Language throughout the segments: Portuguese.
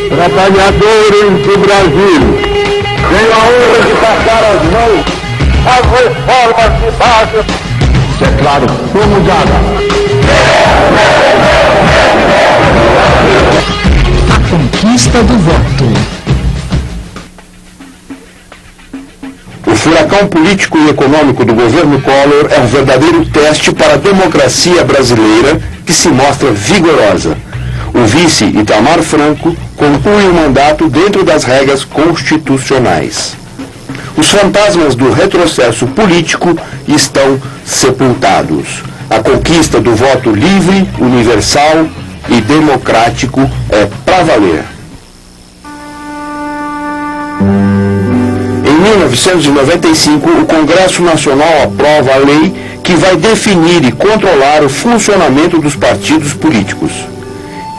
trabalhadores do Brasil, tenho a honra de passar as mãos às reformas de base. Declaro promulgada a conquista do voto. O furacão político e econômico do governo Collor é um verdadeiro teste para a democracia brasileira, que se mostra vigorosa. O vice Itamar Franco conclui o mandato dentro das regras constitucionais. Os fantasmas do retrocesso político estão sepultados. A conquista do voto livre, universal e democrático é pra valer. Em 1995, o Congresso Nacional aprova a lei que vai definir e controlar o funcionamento dos partidos políticos.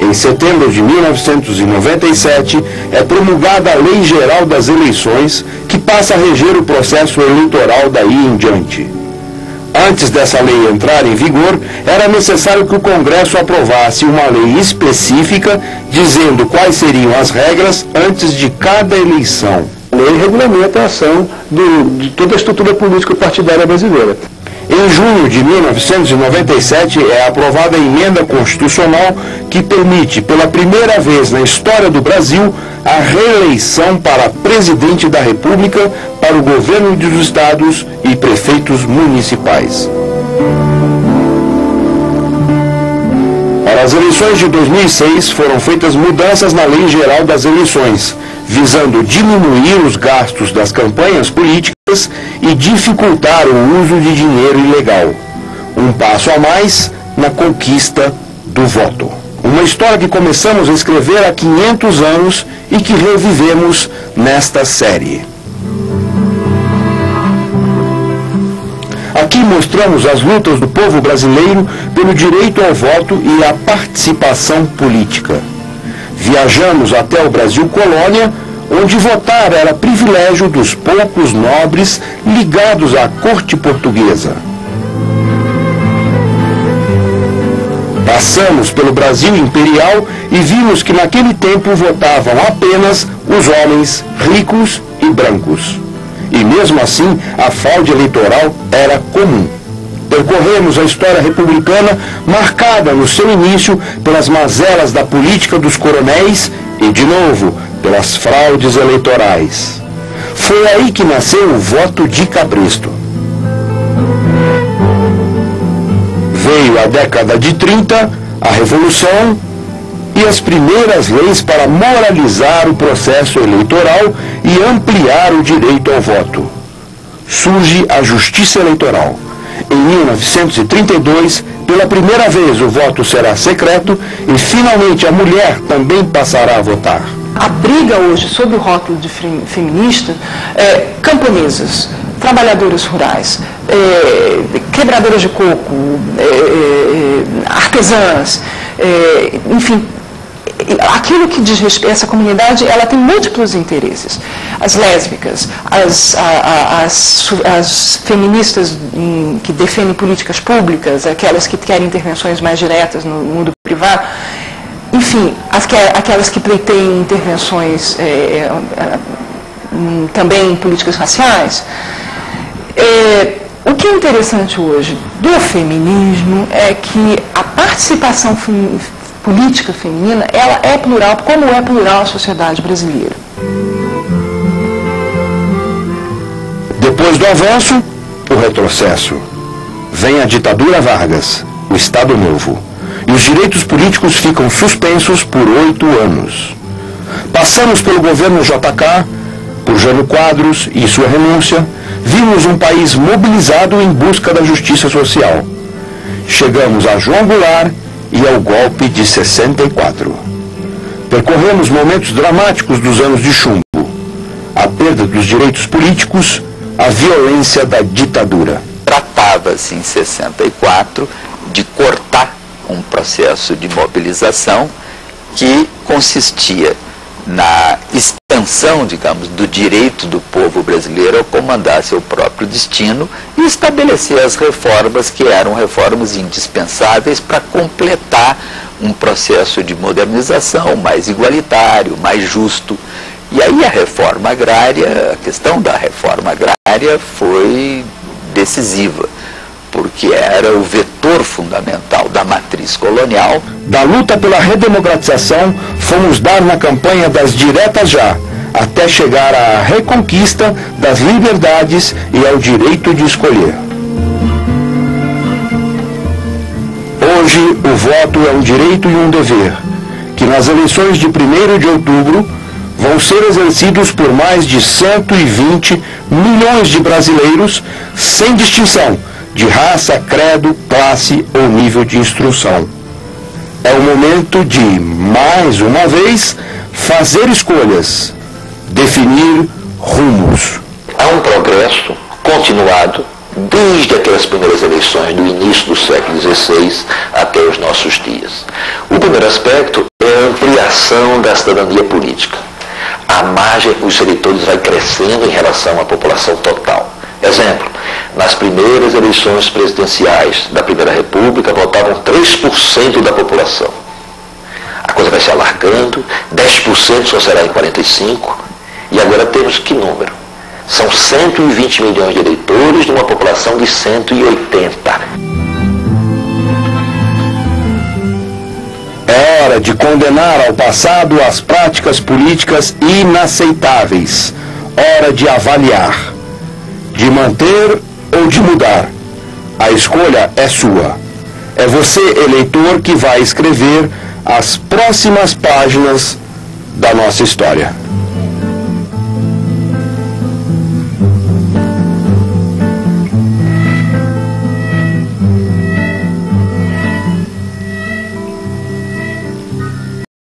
Em setembro de 1997, é promulgada a Lei Geral das Eleições, que passa a reger o processo eleitoral daí em diante. Antes dessa lei entrar em vigor, era necessário que o Congresso aprovasse uma lei específica dizendo quais seriam as regras antes de cada eleição. A lei regulamenta a ação de toda a estrutura política partidária brasileira. Em junho de 1997 é aprovada a emenda constitucional que permite, pela primeira vez na história do Brasil, a reeleição para presidente da República, para o governo dos estados e prefeitos municipais. Para as eleições de 2006 foram feitas mudanças na Lei Geral das Eleições, visando diminuir os gastos das campanhas políticas e dificultar o uso de dinheiro ilegal. Um passo a mais na conquista do voto. Uma história que começamos a escrever há 500 anos e que revivemos nesta série. Aqui mostramos as lutas do povo brasileiro pelo direito ao voto e à participação política. Viajamos até o Brasil Colônia, onde votar era privilégio dos poucos nobres ligados à corte portuguesa. Passamos pelo Brasil Imperial e vimos que naquele tempo votavam apenas os homens ricos e brancos. E mesmo assim, a fraude eleitoral era comum. Percorremos a história republicana marcada no seu início pelas mazelas da política dos coronéis e, de novo, pelas fraudes eleitorais. Foi aí que nasceu o voto de cabresto. Veio a década de 30, a Revolução e as primeiras leis para moralizar o processo eleitoral e ampliar o direito ao voto. Surge a Justiça Eleitoral. Em 1932, pela primeira vez o voto será secreto e finalmente a mulher também passará a votar. A briga hoje sob o rótulo de feminista é camponesas, trabalhadoras rurais, quebradoras de coco, artesãs, enfim, aquilo que diz respeito a essa comunidade, ela tem múltiplos interesses. As lésbicas, as feministas que defendem políticas públicas, aquelas que querem intervenções mais diretas no mundo privado, enfim, aquelas que pleiteiam intervenções também em políticas raciais. O que é interessante hoje do feminismo é que a participação política feminina, ela é plural, como é plural a sociedade brasileira. Depois do avanço, o retrocesso. Vem a ditadura Vargas, o Estado Novo. E os direitos políticos ficam suspensos por 8 anos. Passamos pelo governo JK, por Jânio Quadros e sua renúncia, vimos um país mobilizado em busca da justiça social. Chegamos a João Goulart e ao golpe de 64. Percorremos momentos dramáticos dos anos de chumbo, a perda dos direitos políticos, a violência da ditadura. Tratava-se em 64 de cortar um processo de mobilização que consistia na extensão, digamos, do direito do povo brasileiro a comandar seu próprio destino e estabelecer as reformas que eram reformas indispensáveis para completar um processo de modernização mais igualitário, mais justo. E aí a reforma agrária, a questão da reforma agrária foi decisiva, porque era o vetor fundamental da matriz colonial. Da luta pela redemocratização, fomos dar na campanha das diretas já, até chegar à reconquista das liberdades e ao direito de escolher. Hoje, o voto é um direito e um dever, que nas eleições de 1º de outubro vão ser exercidos por mais de 120 milhões de brasileiros, sem distinção de raça, credo, classe ou nível de instrução. É o momento de, mais uma vez, fazer escolhas, definir rumos. Há um progresso continuado desde aquelas primeiras eleições do início do século XVI até os nossos dias. O primeiro aspecto é a ampliação da cidadania política. A margem dos eleitores vai crescendo em relação à população total. Exemplo, nas primeiras eleições presidenciais da Primeira República votavam 3% da população. A coisa vai se alargando, 10% só será em 45%, e agora temos que número? São 120 milhões de eleitores de uma população de 180. É hora de condenar ao passado as práticas políticas inaceitáveis. Hora de avaliar, de manter ou de mudar. A escolha é sua. É você, eleitor, que vai escrever as próximas páginas da nossa história.